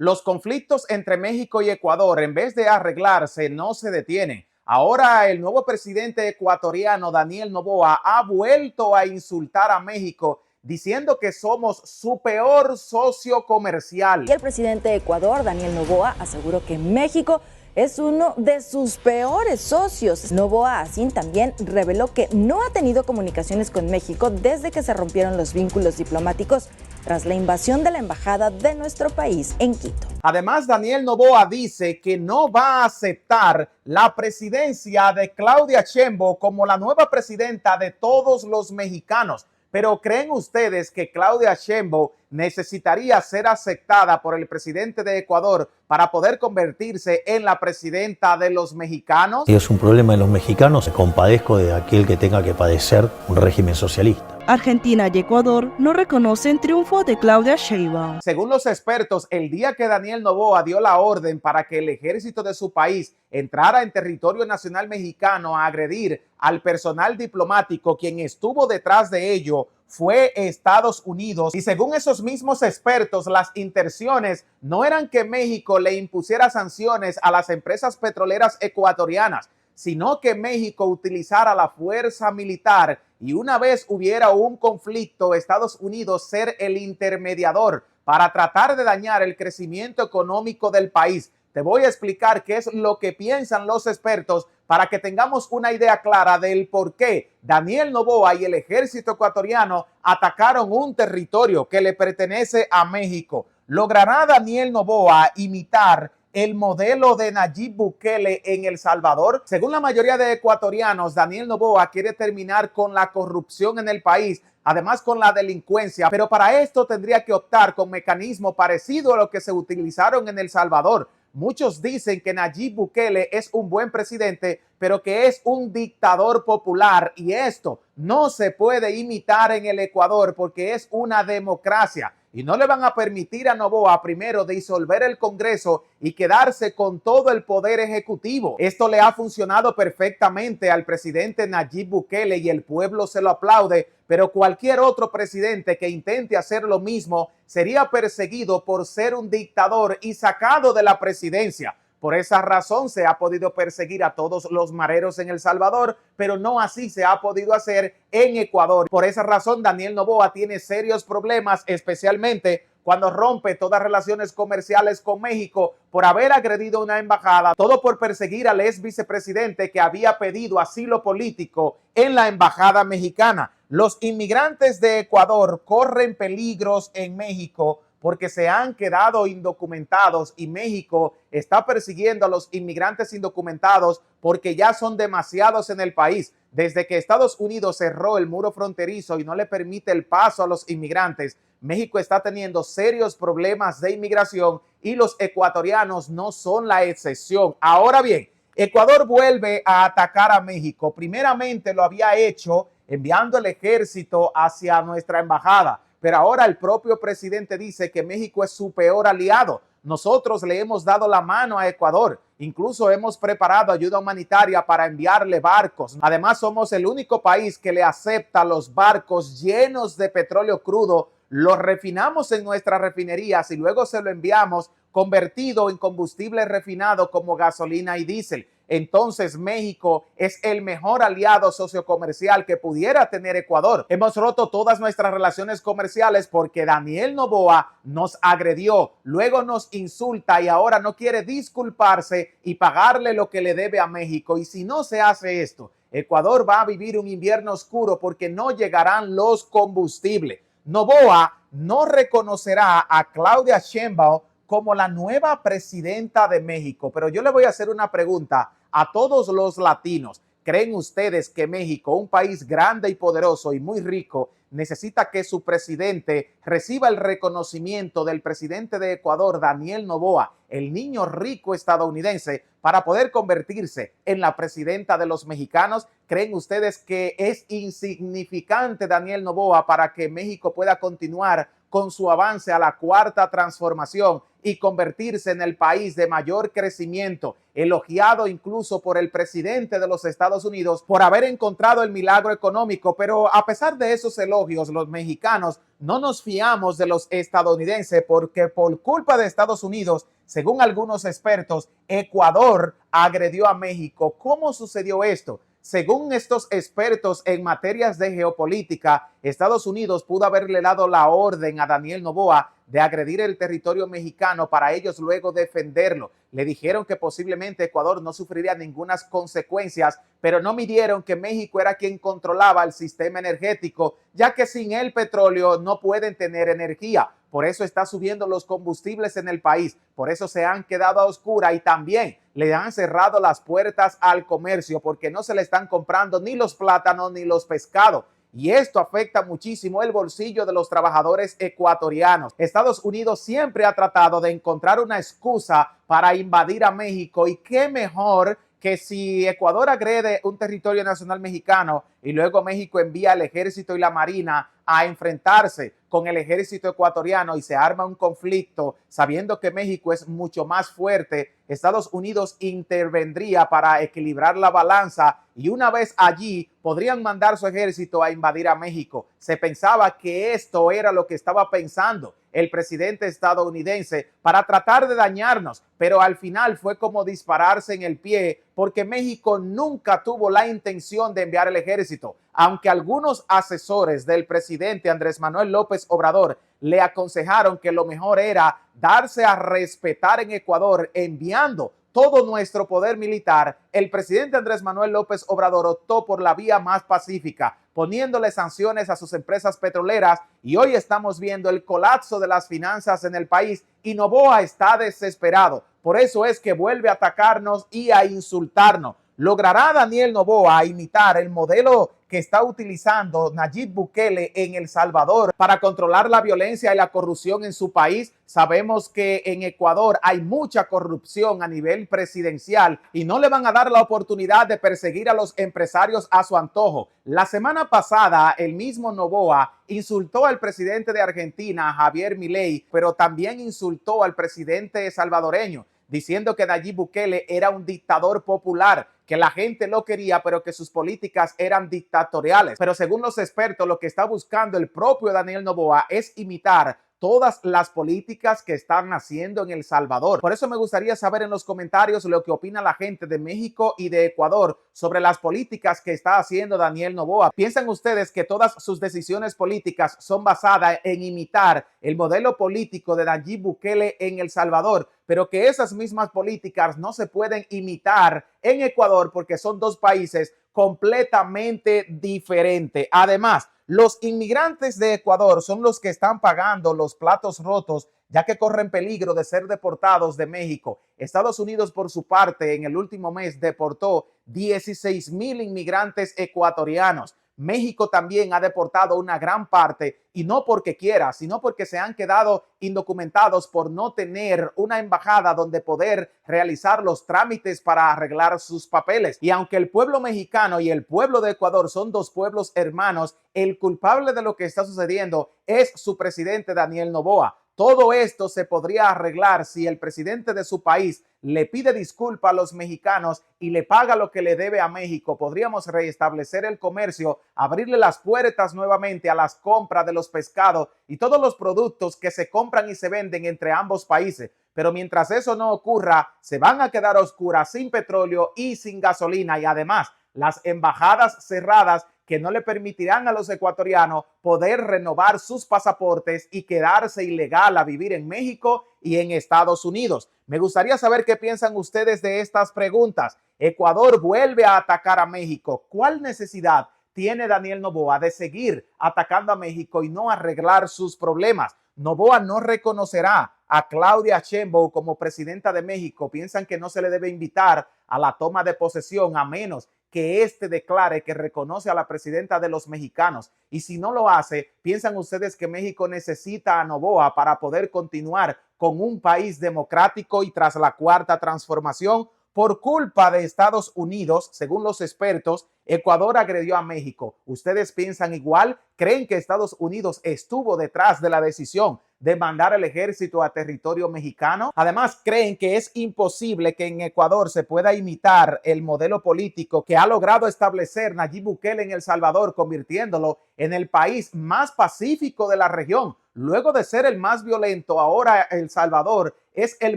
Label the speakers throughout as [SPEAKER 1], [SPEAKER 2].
[SPEAKER 1] Los conflictos entre México y Ecuador, en vez de arreglarse, no se detienen. Ahora el nuevo presidente ecuatoriano, Daniel Noboa, ha vuelto a insultar a México diciendo que somos su peor socio comercial.
[SPEAKER 2] Y el presidente de Ecuador, Daniel Noboa, aseguró que México es uno de sus peores socios. Noboa así también reveló que no ha tenido comunicaciones con México desde que se rompieron los vínculos diplomáticos tras la invasión de la embajada de nuestro país en Quito.
[SPEAKER 1] Además, Daniel Noboa dice que no va a aceptar la presidencia de Claudia Sheinbaum como la nueva presidenta de todos los mexicanos. Pero ¿creen ustedes que Claudia Sheinbaum necesitaría ser aceptada por el presidente de Ecuador para poder convertirse en la presidenta de los mexicanos?
[SPEAKER 3] Si es un problema de los mexicanos, compadezco de aquel que tenga que padecer un régimen socialista.
[SPEAKER 4] Argentina y Ecuador no reconocen triunfo de Claudia Sheinbaum.
[SPEAKER 1] Según los expertos, el día que Daniel Noboa dio la orden para que el ejército de su país entrara en territorio nacional mexicano a agredir al personal diplomático, quien estuvo detrás de ello fue Estados Unidos. Y según esos mismos expertos, las intenciones no eran que México le impusiera sanciones a las empresas petroleras ecuatorianas, sino que México utilizara la fuerza militar y una vez hubiera un conflicto, Estados Unidos ser el intermediador para tratar de dañar el crecimiento económico del país. Te voy a explicar qué es lo que piensan los expertos para que tengamos una idea clara del por qué Daniel Noboa y el ejército ecuatoriano atacaron un territorio que le pertenece a México. ¿Logrará Daniel Noboa imitar el modelo de Nayib Bukele en El Salvador? Según la mayoría de ecuatorianos, Daniel Noboa quiere terminar con la corrupción en el país, además con la delincuencia, pero para esto tendría que optar con mecanismos parecidos a los que se utilizaron en El Salvador. Muchos dicen que Nayib Bukele es un buen presidente, pero que es un dictador popular, y esto no se puede imitar en el Ecuador porque es una democracia. Y no le van a permitir a Noboa primero disolver el Congreso y quedarse con todo el poder ejecutivo. Esto le ha funcionado perfectamente al presidente Nayib Bukele y el pueblo se lo aplaude, pero cualquier otro presidente que intente hacer lo mismo sería perseguido por ser un dictador y sacado de la presidencia. Por esa razón se ha podido perseguir a todos los mareros en El Salvador, pero no así se ha podido hacer en Ecuador. Por esa razón Daniel Noboa tiene serios problemas, especialmente cuando rompe todas relaciones comerciales con México por haber agredido una embajada, todo por perseguir al ex vicepresidente que había pedido asilo político en la embajada mexicana. Los inmigrantes de Ecuador corren peligros en México porque se han quedado indocumentados y México está persiguiendo a los inmigrantes indocumentados porque ya son demasiados en el país. Desde que Estados Unidos cerró el muro fronterizo y no le permite el paso a los inmigrantes, México está teniendo serios problemas de inmigración y los ecuatorianos no son la excepción. Ahora bien, Ecuador vuelve a atacar a México. Primeramente lo había hecho enviando el ejército hacia nuestra embajada, pero ahora el propio presidente dice que México es su peor aliado. Nosotros le hemos dado la mano a Ecuador, incluso hemos preparado ayuda humanitaria para enviarle barcos. Además, somos el único país que le acepta los barcos llenos de petróleo crudo, los refinamos en nuestras refinerías y luego se lo enviamos convertido en combustible refinado como gasolina y diésel. Entonces México es el mejor aliado sociocomercial que pudiera tener Ecuador. Hemos roto todas nuestras relaciones comerciales porque Daniel Noboa nos agredió, luego nos insulta y ahora no quiere disculparse y pagarle lo que le debe a México. Y si no se hace esto, Ecuador va a vivir un invierno oscuro porque no llegarán los combustibles. Noboa no reconocerá a Claudia Sheinbaum como la nueva presidenta de México, pero yo le voy a hacer una pregunta a todos los latinos. ¿Creen ustedes que México, un país grande y poderoso y muy rico, necesita que su presidente reciba el reconocimiento del presidente de Ecuador, Daniel Noboa, el niño rico estadounidense, para poder convertirse en la presidenta de los mexicanos? ¿Creen ustedes que es insignificante Daniel Noboa para que México pueda continuar con su avance a la cuarta transformación y convertirse en el país de mayor crecimiento, elogiado incluso por el presidente de los Estados Unidos por haber encontrado el milagro económico. Pero a pesar de esos elogios, los mexicanos no nos fiamos de los estadounidenses, porque por culpa de Estados Unidos, según algunos expertos, Ecuador agredió a México. ¿Cómo sucedió esto? Según estos expertos en materias de geopolítica, Estados Unidos pudo haberle dado la orden a Daniel Noboa de agredir el territorio mexicano para ellos luego defenderlo. Le dijeron que posiblemente Ecuador no sufriría ninguna consecuencias, pero no midieron que México era quien controlaba el sistema energético, ya que sin el petróleo no pueden tener energía. Por eso está subiendo los combustibles en el país, por eso se han quedado a oscuras y también le han cerrado las puertas al comercio porque no se le están comprando ni los plátanos ni los pescados. Y esto afecta muchísimo el bolsillo de los trabajadores ecuatorianos. Estados Unidos siempre ha tratado de encontrar una excusa para invadir a México, y qué mejor que si Ecuador agrede un territorio nacional mexicano y luego México envía el ejército y la marina a enfrentarse con el ejército ecuatoriano y se arma un conflicto, sabiendo que México es mucho más fuerte. Estados Unidos intervendría para equilibrar la balanza y una vez allí podrían mandar su ejército a invadir a México. Se pensaba que esto era lo que estaba pensando el presidente estadounidense para tratar de dañarnos, pero al final fue como dispararse en el pie, porque México nunca tuvo la intención de enviar el ejército, aunque algunos asesores del presidente Andrés Manuel López Obrador le aconsejaron que lo mejor era darse a respetar en Ecuador enviando todo nuestro poder militar. El presidente Andrés Manuel López Obrador optó por la vía más pacífica, poniéndole sanciones a sus empresas petroleras, y hoy estamos viendo el colapso de las finanzas en el país y Noboa está desesperado. Por eso es que vuelve a atacarnos y a insultarnos. ¿Logrará Daniel Noboa imitar el modelo que está utilizando Nayib Bukele en El Salvador para controlar la violencia y la corrupción en su país? Sabemos que en Ecuador hay mucha corrupción a nivel presidencial y no le van a dar la oportunidad de perseguir a los empresarios a su antojo. La semana pasada, el mismo Noboa insultó al presidente de Argentina, Javier Milei, pero también insultó al presidente salvadoreño, diciendo que Nayib Bukele era un dictador popular, que la gente lo quería, pero que sus políticas eran dictatoriales. Pero según los expertos, lo que está buscando el propio Daniel Noboa es imitar todas las políticas que están haciendo en El Salvador. Por eso me gustaría saber en los comentarios lo que opina la gente de México y de Ecuador sobre las políticas que está haciendo Daniel Noboa. ¿Piensan ustedes que todas sus decisiones políticas son basadas en imitar el modelo político de Nayib Bukele en El Salvador, pero que esas mismas políticas no se pueden imitar en Ecuador porque son dos países completamente diferentes? Además, los inmigrantes de Ecuador son los que están pagando los platos rotos, ya que corren peligro de ser deportados de México. Estados Unidos, por su parte, en el último mes deportó 16,000 inmigrantes ecuatorianos. México también ha deportado una gran parte, y no porque quiera, sino porque se han quedado indocumentados por no tener una embajada donde poder realizar los trámites para arreglar sus papeles. Y aunque el pueblo mexicano y el pueblo de Ecuador son dos pueblos hermanos, el culpable de lo que está sucediendo es su presidente Daniel Noboa. Todo esto se podría arreglar si el presidente de su país le pide disculpas a los mexicanos y le paga lo que le debe a México. Podríamos restablecer el comercio, abrirle las puertas nuevamente a las compras de los pescados y todos los productos que se compran y se venden entre ambos países. Pero mientras eso no ocurra, se van a quedar a oscuras, sin petróleo y sin gasolina, y además las embajadas cerradas que no le permitirán a los ecuatorianos poder renovar sus pasaportes y quedarse ilegal a vivir en México y en Estados Unidos. Me gustaría saber qué piensan ustedes de estas preguntas. Ecuador vuelve a atacar a México. ¿Cuál necesidad tiene Daniel Noboa de seguir atacando a México y no arreglar sus problemas? Noboa no reconocerá a Claudia Sheinbaum como presidenta de México. Piensan que no se le debe invitar a la toma de posesión a menos que éste declare que reconoce a la presidenta de los mexicanos. Y si no lo hace, ¿piensan ustedes que México necesita a Noboa para poder continuar con un país democrático y tras la cuarta transformación? Por culpa de Estados Unidos, según los expertos, Ecuador agredió a México. ¿Ustedes piensan igual? ¿Creen que Estados Unidos estuvo detrás de la decisión de mandar el ejército a territorio mexicano. Además, creen que es imposible que en Ecuador se pueda imitar el modelo político que ha logrado establecer Nayib Bukele en El Salvador, convirtiéndolo en el país más pacífico de la región. Luego de ser el más violento, ahora El Salvador es el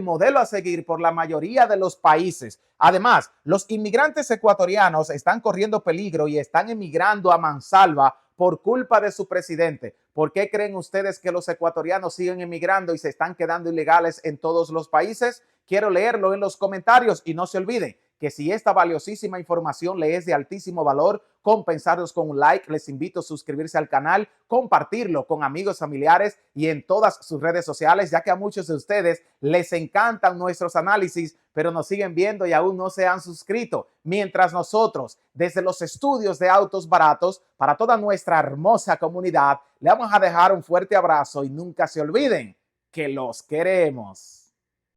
[SPEAKER 1] modelo a seguir por la mayoría de los países. Además, los inmigrantes ecuatorianos están corriendo peligro y están emigrando a mansalva por culpa de su presidente. ¿Por qué creen ustedes que los ecuatorianos siguen emigrando y se están quedando ilegales en todos los países? Quiero leerlo en los comentarios y no se olviden que si esta valiosísima información le es de altísimo valor, compensarlos con un like. Les invito a suscribirse al canal, compartirlo con amigos, familiares y en todas sus redes sociales, ya que a muchos de ustedes les encantan nuestros análisis, pero nos siguen viendo y aún no se han suscrito. Mientras nosotros, desde los estudios de Autos Baratos, para toda nuestra hermosa comunidad, le vamos a dejar un fuerte abrazo y nunca se olviden que los queremos.